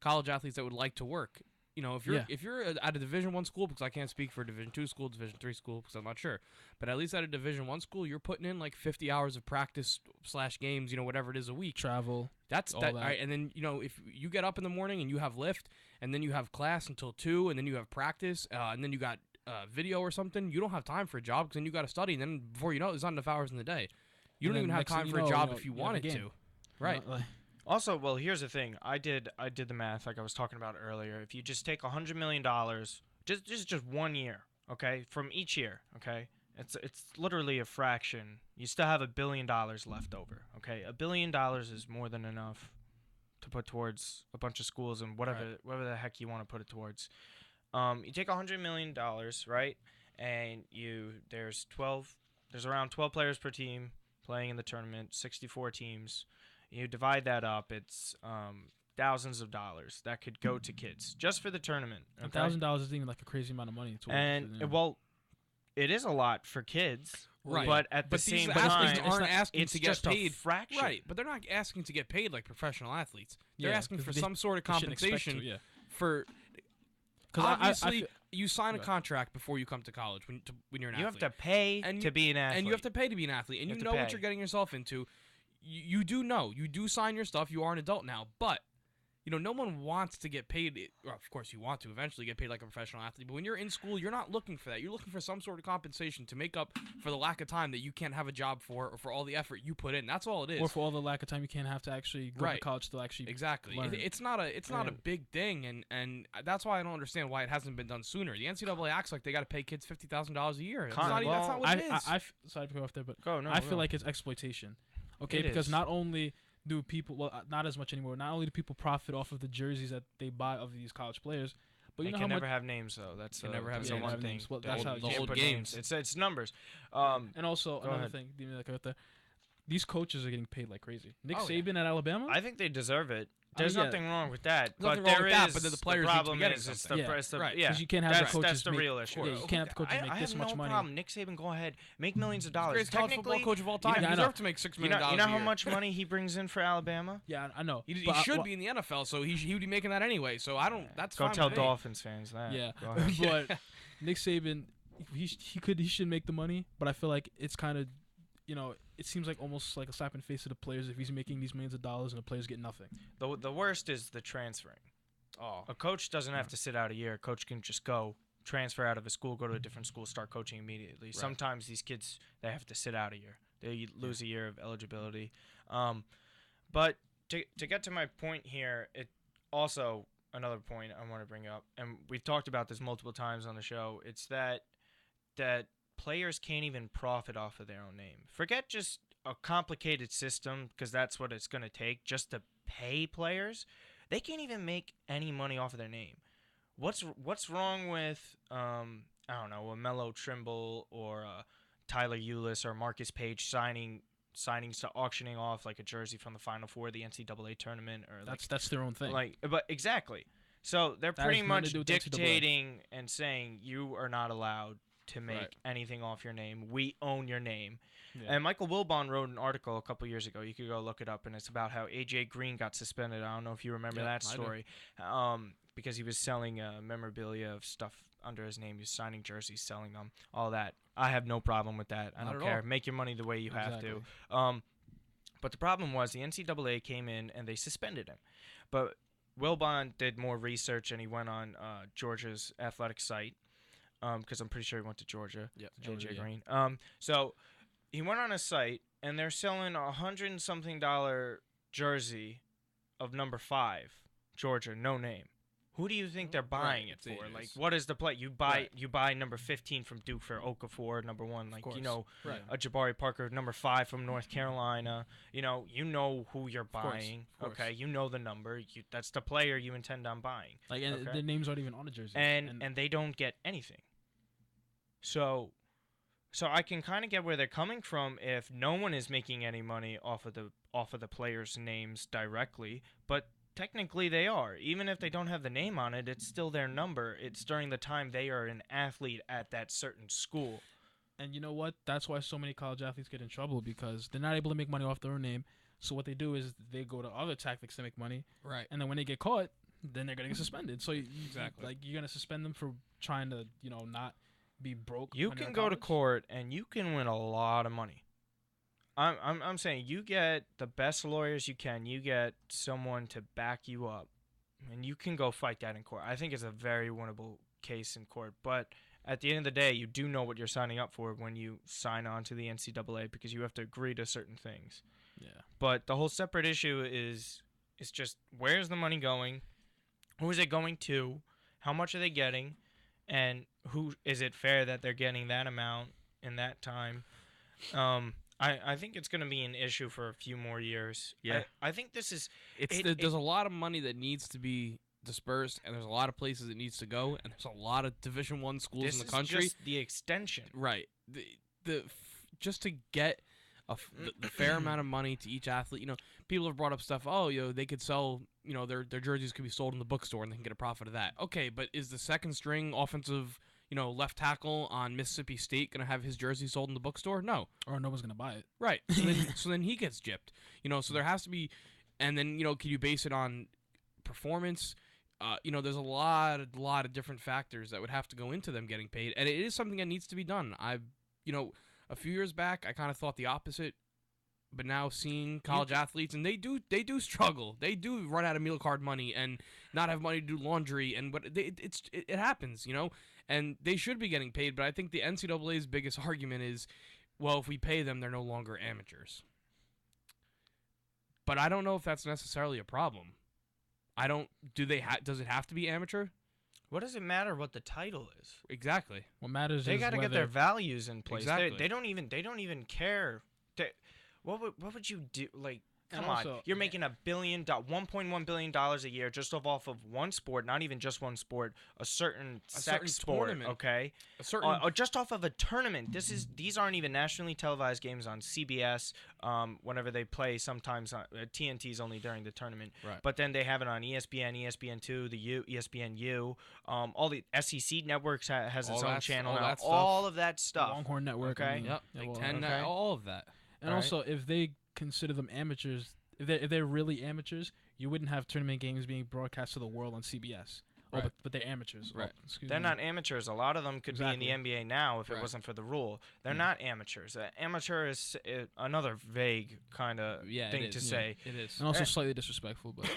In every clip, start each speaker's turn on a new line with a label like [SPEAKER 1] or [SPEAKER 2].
[SPEAKER 1] college athletes that would like to work. You know, if you're at a Division I school, because I can't speak for a Division II school, Division III school, because I'm not sure, but at least at a Division I school, you're putting in like 50 hours of practice / games, whatever it is a week.
[SPEAKER 2] Travel.
[SPEAKER 1] That's that. Right? And then if you get up in the morning and you have lift, and then you have class until 2, and then you have practice, and then you got video or something, you don't have time for a job because then you got to study, and then before you know it, there's not enough hours in the day. You don't even have time for a job if you wanted to. Right.
[SPEAKER 3] Also, well, here's the thing. I did the math like I was talking about earlier. If you just take $100 million, just 1 year, okay, from each year, okay, it's literally a fraction. You still have $1 billion left over, okay. $1 billion is more than enough to put towards a bunch of schools and whatever the heck you want to put it towards. You take $100 million, right, and there's around 12 players per team playing in the tournament, 64 teams. You divide that up, it's thousands of dollars that could go to kids just for the tournament. Okay?
[SPEAKER 2] $1,000 isn't even like a crazy amount of money.
[SPEAKER 3] Well, it is a lot for kids,
[SPEAKER 1] right?
[SPEAKER 3] But at the same
[SPEAKER 1] these
[SPEAKER 3] time,
[SPEAKER 1] athletes aren't asking to get paid.
[SPEAKER 3] A fraction.
[SPEAKER 1] Right? But they're not asking to get paid like professional athletes. They're asking for some sort of compensation for. Because obviously, you sign a contract before you come to college when you're an athlete.
[SPEAKER 3] You have to pay to be an athlete.
[SPEAKER 1] And you have to pay to be an athlete. And you know what you're getting yourself into. You do know. You do sign your stuff. You are an adult now. But, no one wants to get paid. Well, of course, you want to eventually get paid like a professional athlete. But when you're in school, you're not looking for that. You're looking for some sort of compensation to make up for the lack of time that you can't have a job for or for all the effort you put in. That's all it is.
[SPEAKER 2] Or for all the lack of time you can't have to actually go to college to actually
[SPEAKER 1] Exactly.
[SPEAKER 2] learn.
[SPEAKER 1] It's not a big thing. And that's why I don't understand why it hasn't been done sooner. The NCAA acts like they got to pay kids $50,000 a year. That's not what it is.
[SPEAKER 2] Sorry to go off there, but
[SPEAKER 3] I
[SPEAKER 2] feel like it's exploitation. Okay, because not only do people, not as much anymore, not only do people profit off of the jerseys that they buy of these college players, but
[SPEAKER 3] you know how never have names though. That's
[SPEAKER 1] never have
[SPEAKER 3] one thing.
[SPEAKER 2] Well, that's how
[SPEAKER 1] the whole games.
[SPEAKER 3] It's numbers.
[SPEAKER 2] And also another thing, these coaches are getting paid like crazy. Nick Saban at Alabama.
[SPEAKER 3] I think they deserve it. There's nothing wrong with that.
[SPEAKER 1] But the players
[SPEAKER 3] problem
[SPEAKER 1] need to
[SPEAKER 3] is
[SPEAKER 1] it's the
[SPEAKER 3] right.
[SPEAKER 2] Because you can't have the coaches.
[SPEAKER 3] That's the real issue.
[SPEAKER 2] Yeah, you can't have the coaches make this much money.
[SPEAKER 3] I have no problem. Nick Saban, go ahead, make millions of dollars.
[SPEAKER 1] Greatest college football coach of all time. He deserves to make $6 million.
[SPEAKER 3] You know how much money he brings in for Alabama?
[SPEAKER 2] Yeah, I know.
[SPEAKER 1] He should be in the NFL, so he would be making that anyway. So I don't. That's
[SPEAKER 3] go
[SPEAKER 1] fine
[SPEAKER 3] tell
[SPEAKER 1] with me.
[SPEAKER 3] Dolphins fans that.
[SPEAKER 2] Yeah, but Nick Saban, he should make the money, but I feel like it's kind of. It seems like almost like a slap in the face to the players if he's making these millions of dollars and the players get nothing.
[SPEAKER 3] The worst is the transferring.
[SPEAKER 1] Oh.
[SPEAKER 3] A coach doesn't have to sit out a year. A coach can just go transfer out of a school, go to a different school, start coaching immediately. Right. Sometimes these kids, they have to sit out a year. They lose a year of eligibility. But to get to my point here, it also another point I want to bring up, and we've talked about this multiple times on the show. It's that players can't even profit off of their own name. Forget just a complicated system, because that's what it's going to take just to pay players. They can't even make any money off of their name. What's wrong with I don't know, a Melo Trimble or Tyler Ulis or Marcus Page signings to auctioning off like a jersey from the Final Four of the NCAA tournament, or
[SPEAKER 2] that's their own thing.
[SPEAKER 3] But exactly. So they're pretty much dictating and saying you are not allowed to make anything off your name. We own your name. Yeah. And Michael Wilbon wrote an article a couple years ago. You could go look it up, and it's about how A.J. Green got suspended. I don't know if you remember that story. Because he was selling memorabilia of stuff under his name. He was signing jerseys, selling them, all that. I have no problem with that. I don't care. Make your money the way you have to. But the problem was the NCAA came in and they suspended him. But Wilbon did more research, and he went on Georgia's athletic site. Because I'm pretty sure he went to Georgia. Yeah, J.J. Green. So he went on a site, and they're selling $100-something jersey of number 5, Georgia, no name. Who do you think they're buying it for? Like, what is the play? You buy number 15 from Duke for Okafor, number 1. Like, a Jabari Parker, number 5 from North Carolina. You know who you're buying. Of course. Okay, you know the number. That's the player you intend on buying.
[SPEAKER 2] Like, and the names aren't even on the jersey.
[SPEAKER 3] And they don't get anything. So I can kind of get where they're coming from if no one is making any money off of the players' names directly, but technically they are. Even if they don't have the name on it, it's still their number. It's during the time they are an athlete at that certain school.
[SPEAKER 2] And you know what? That's why so many college athletes get in trouble, because they're not able to make money off their own name. So what they do is they go to other tactics to make money.
[SPEAKER 1] Right.
[SPEAKER 2] And then when they get caught, then they're gonna get suspended. So
[SPEAKER 1] exactly,
[SPEAKER 2] like you're gonna suspend them for trying to not be broke.
[SPEAKER 3] You can go to court and you can win a lot of money. I'm saying you get the best lawyers you can. You get someone to back you up, and you can go fight that in court. I think it's a very winnable case in court. But at the end of the day, you do know what you're signing up for when you sign on to the NCAA because you have to agree to certain things.
[SPEAKER 2] Yeah.
[SPEAKER 3] But the whole separate issue is just where's the money going? Who is it going to? How much are they getting? And who is it fair that they're getting that amount in that time? I think it's going to be an issue for a few more years.
[SPEAKER 1] Yeah.
[SPEAKER 3] I think this is...
[SPEAKER 1] There's a lot of money that needs to be dispersed, and there's a lot of places it needs to go, and there's a lot of Division I schools in the country.
[SPEAKER 3] This is just the extension.
[SPEAKER 1] Right. Just to get the fair amount of money to each athlete. People have brought up stuff, they could sell, their jerseys could be sold in the bookstore, and they can get a profit of that. Okay, but is the second string offensive... left tackle on Mississippi State going to have his jersey sold in the bookstore? No.
[SPEAKER 2] Or no one's going to buy it.
[SPEAKER 1] Right. So then he gets gypped. So there has to be, and then, can you base it on performance? There's a lot of different factors that would have to go into them getting paid, and it is something that needs to be done. A few years back, I kind of thought the opposite, but now seeing college athletes, and they do struggle. They do run out of meal card money and not have money to do laundry, and it happens, and they should be getting paid. But I think the NCAA's biggest argument is, well, if we pay them, they're no longer amateurs. But I don't know if that's necessarily a problem. Does it have to be amateur?
[SPEAKER 3] What does it matter what the title is?
[SPEAKER 1] Exactly.
[SPEAKER 2] What matters
[SPEAKER 3] they
[SPEAKER 2] is
[SPEAKER 3] got to get their values in place.
[SPEAKER 1] Exactly.
[SPEAKER 3] They don't even care. What would you do? Like, come on, you're making $1.1 billion a year just off of one sport, not even just one sport, a certain sport,
[SPEAKER 1] tournament.
[SPEAKER 3] Okay, just off of a tournament. These aren't even nationally televised games on CBS. Whenever they play, sometimes TNT's only during the tournament,
[SPEAKER 1] right.
[SPEAKER 3] But then they have it on ESPN, ESPN2, the ESPNU, all the SEC networks has its own channel now. All of that stuff.
[SPEAKER 2] Longhorn Network.
[SPEAKER 3] Okay,
[SPEAKER 1] yep. Big Ten, all of that.
[SPEAKER 2] And also, if they consider them amateurs, if they're really amateurs, you wouldn't have tournament games being broadcast to the world on CBS.
[SPEAKER 1] Right.
[SPEAKER 2] But they're amateurs.
[SPEAKER 1] Right.
[SPEAKER 3] They're not amateurs. A lot of them could be in the NBA now if it wasn't for the rule. They're not amateurs. Amateur is another vague kind of thing to say.
[SPEAKER 1] It is.
[SPEAKER 2] And also slightly disrespectful. But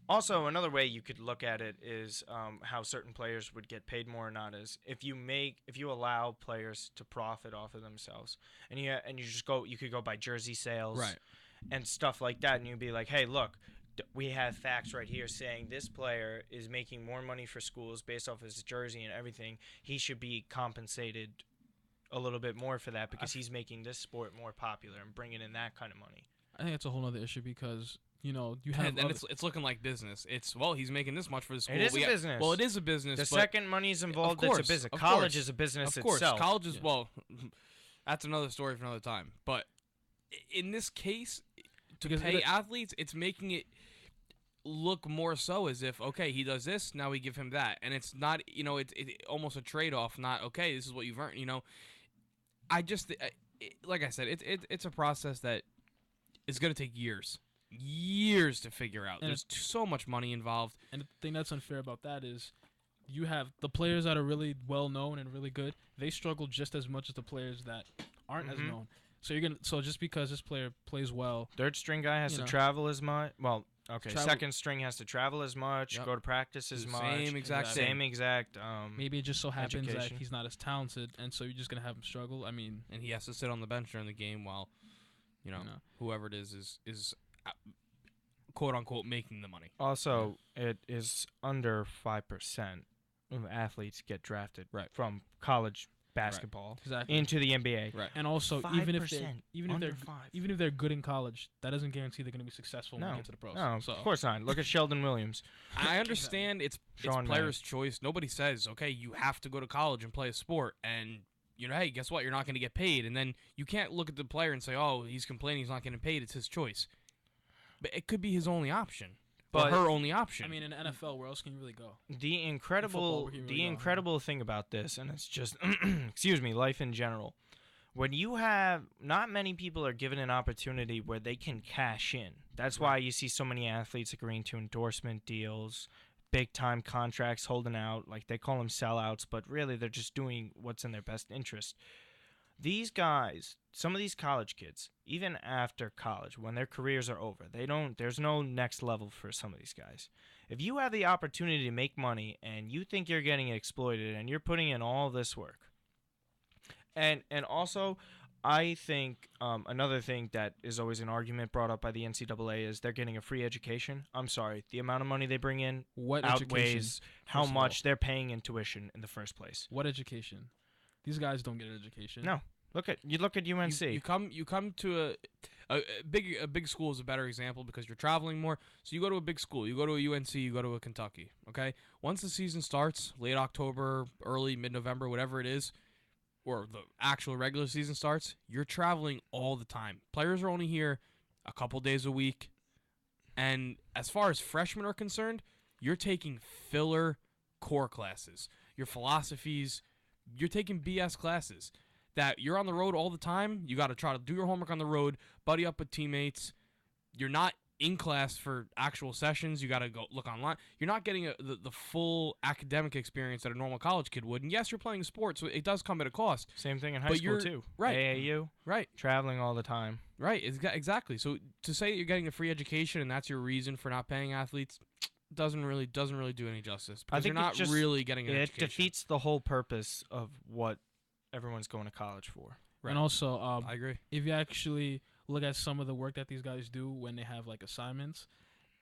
[SPEAKER 3] Also, another way you could look at it is how certain players would get paid more or not is if you allow players to profit off of themselves, and you could go by jersey sales,
[SPEAKER 1] right,
[SPEAKER 3] and stuff like that, and you'd be like, hey, look, we have facts right here saying this player is making more money for schools based off his jersey and everything. He should be compensated a little bit more for that because he's making this sport more popular and bringing in that kind of money.
[SPEAKER 2] I think it's a whole other issue because you have
[SPEAKER 1] and it's looking like business. It's he's making this much for the school.
[SPEAKER 3] It is a business.
[SPEAKER 1] Well, it is a business.
[SPEAKER 3] The second money's involved, it's a business. College is a business
[SPEAKER 1] of course.
[SPEAKER 3] itself.
[SPEAKER 1] College is that's another story for another time. But in this case, to pay athletes, it's making it look more so as if he does this, now we give him that, and it's not it's almost a trade-off. Not this is what you've earned. I just like I said, it's a process that is going to take years to figure out. There's so much money involved. And
[SPEAKER 2] the thing that's unfair about that is you have the players that are really well known and really good. They struggle just as much as the players that aren't as known. So just because this player plays well,
[SPEAKER 3] third string guy has to travel as much. Well, second string has to travel as much, go to practice as much.
[SPEAKER 1] Same exact.
[SPEAKER 2] Maybe it just so happens that he's not as talented, and so you're just gonna have him struggle. I mean,
[SPEAKER 1] and he has to sit on the bench during the game while, whoever it is quote unquote making the money.
[SPEAKER 3] Also, it is under 5% of athletes get drafted from college basketball into the NBA.
[SPEAKER 1] Right.
[SPEAKER 2] And also, even if they're good in college, that doesn't guarantee they're going to be successful when they get to the pros.
[SPEAKER 3] No, of course not. Look at Sheldon Williams.
[SPEAKER 1] I understand it's player's choice. Nobody says, you have to go to college and play a sport, and hey, guess what? You're not going to get paid. And then you can't look at the player and say, he's complaining he's not getting paid. It's his choice. But it could be his only option. But her only option.
[SPEAKER 2] I mean, in the NFL, where else can you really go?
[SPEAKER 3] The incredible thing about this, and it's just, excuse me, life in general. when you have not many people are given an opportunity where they can cash in. That's why you see so many athletes agreeing to endorsement deals, big-time contracts, holding out. Like, they call them sellouts, but really they're just doing what's in their best interest. These guys, some of these college kids, even after college, when their careers are over, there's no next level for some of these guys. If you have the opportunity to make money and you think you're getting exploited and you're putting in all this work, and also, I think another thing that is always an argument brought up by the NCAA is they're getting a free education. I'm sorry, the amount of money they bring in outweighs how much they're paying in tuition in the first place.
[SPEAKER 2] What education? These guys don't get an education.
[SPEAKER 3] No. Look at UNC.
[SPEAKER 1] You come to a big school is a better example because you're traveling more. So you go to a big school, you go to a UNC, you go to a Kentucky. Okay, once the season starts, late October, early mid-November, whatever it is, or the actual regular season starts, you're traveling all the time. Players are only here a couple days a week, and as far as freshmen are concerned, you're taking filler core classes, your philosophies, you're taking BS classes. That you're on the road all the time. You got to try to do your homework on the road, buddy up with teammates. You're not in class for actual sessions. You got to go look online. You're not getting the full academic experience that a normal college kid would. And yes, you're playing sports, so it does come at a cost.
[SPEAKER 3] Same thing in high school too.
[SPEAKER 1] Right.
[SPEAKER 3] AAU.
[SPEAKER 1] Right.
[SPEAKER 3] Traveling all the time.
[SPEAKER 1] Right. Exactly. So to say you're getting a free education and that's your reason for not paying athletes doesn't really do any justice. Because you're not really getting an education.
[SPEAKER 3] It defeats the whole purpose of what everyone's going to college for.
[SPEAKER 2] Right. And also,
[SPEAKER 1] I agree.
[SPEAKER 2] If you actually look at some of the work that these guys do when they have like assignments,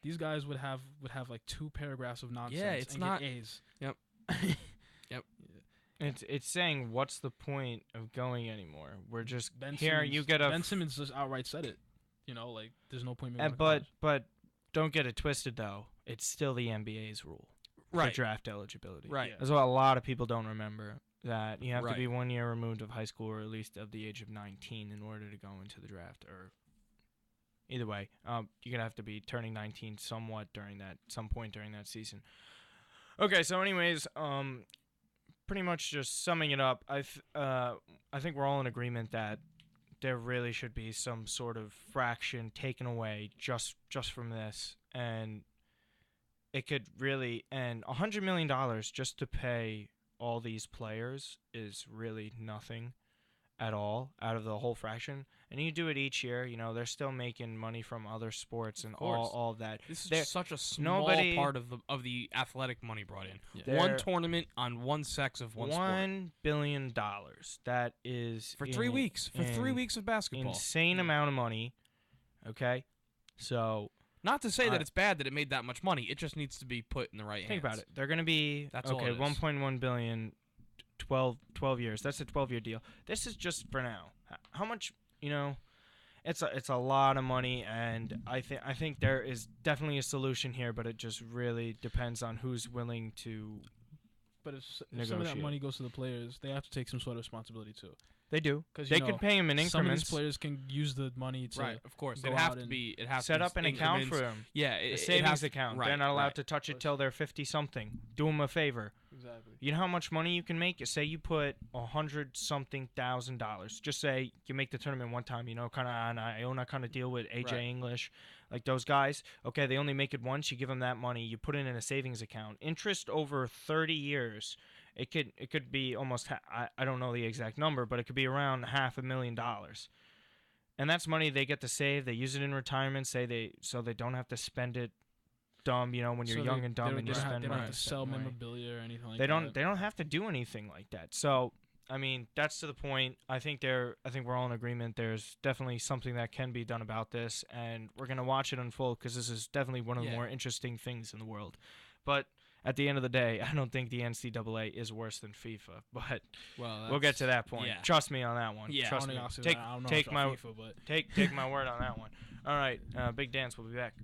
[SPEAKER 2] these guys would have like 2 paragraphs of nonsense.
[SPEAKER 1] Yeah, it's not
[SPEAKER 2] get A's.
[SPEAKER 1] Yep. Yep.
[SPEAKER 3] It's saying what's the point of going anymore? We're just here. You get
[SPEAKER 2] Ben Simmons just outright said it. You know, like there's no point.
[SPEAKER 3] But don't get it twisted though. It's still the NBA's rule for draft eligibility.
[SPEAKER 1] Right.
[SPEAKER 3] Yeah. That's what a lot of people don't remember. That you have to be 1 year removed of high school or at least of the age of 19 in order to go into the draft. Or either way, you're gonna have to be turning 19 some point during that season. Okay, so anyways, pretty much just summing it up, I think we're all in agreement that there really should be some sort of fraction taken away just from this, and it could really and $100 million just to pay all these players is really nothing at all out of the whole fraction. And you do it each year, you know, they're still making money from other sports and all of that.
[SPEAKER 1] This is such a small part of the athletic money brought in. Yeah. One tournament on one sex of one sport.
[SPEAKER 3] $1 billion. That is
[SPEAKER 1] for 3 weeks. For 3 weeks of basketball.
[SPEAKER 3] Insane amount of money. Okay? So
[SPEAKER 1] not to say that it's bad that it made that much money. It just needs to be put in the right hands.
[SPEAKER 3] Think about it. They're going to be
[SPEAKER 1] all it is.
[SPEAKER 3] 1.1 billion, 12 years. That's a 12-year deal. This is just for now. How much, you know, it's a lot of money, and I think there is definitely a solution here, but it just really depends on who's willing to
[SPEAKER 2] But if some of that money goes to the players, they have to take some sort of responsibility too.
[SPEAKER 3] They do. Because they could pay him in increments.
[SPEAKER 2] Some of these players can use the money to
[SPEAKER 1] of course. It has to be. It has
[SPEAKER 3] set
[SPEAKER 1] to
[SPEAKER 3] up an account for them.
[SPEAKER 1] Yeah,
[SPEAKER 3] a savings account. They're not allowed to touch it till they're 50-something. Do them a favor.
[SPEAKER 2] Exactly.
[SPEAKER 3] You know how much money you can make? Say you put $100-something thousand. Just say you make the tournament one time. You know, kind of on Iona kind of deal with AJ English, like those guys. Okay, they only make it once. You give them that money. You put it in a savings account. Interest over 30 years. It could be almost I don't know the exact number, but it could be around $500,000, and that's money they get to save. They use it in retirement. So they don't have to spend it dumb. You know, when you're young and dumb and you spend money.
[SPEAKER 2] They don't have to sell memorabilia or anything like
[SPEAKER 3] that. They don't have to do anything like that. So I mean, that's to the point. I think we're all in agreement. There's definitely something that can be done about this, and we're gonna watch it unfold because this is definitely one of the more interesting things in the world. But at the end of the day, I don't think the NCAA is worse than FIFA, but we'll get to that point.
[SPEAKER 1] Yeah.
[SPEAKER 3] Trust me on that one.
[SPEAKER 1] Yeah.
[SPEAKER 3] Trust me. Take my word on that one. All right, Big Dance. We'll be back.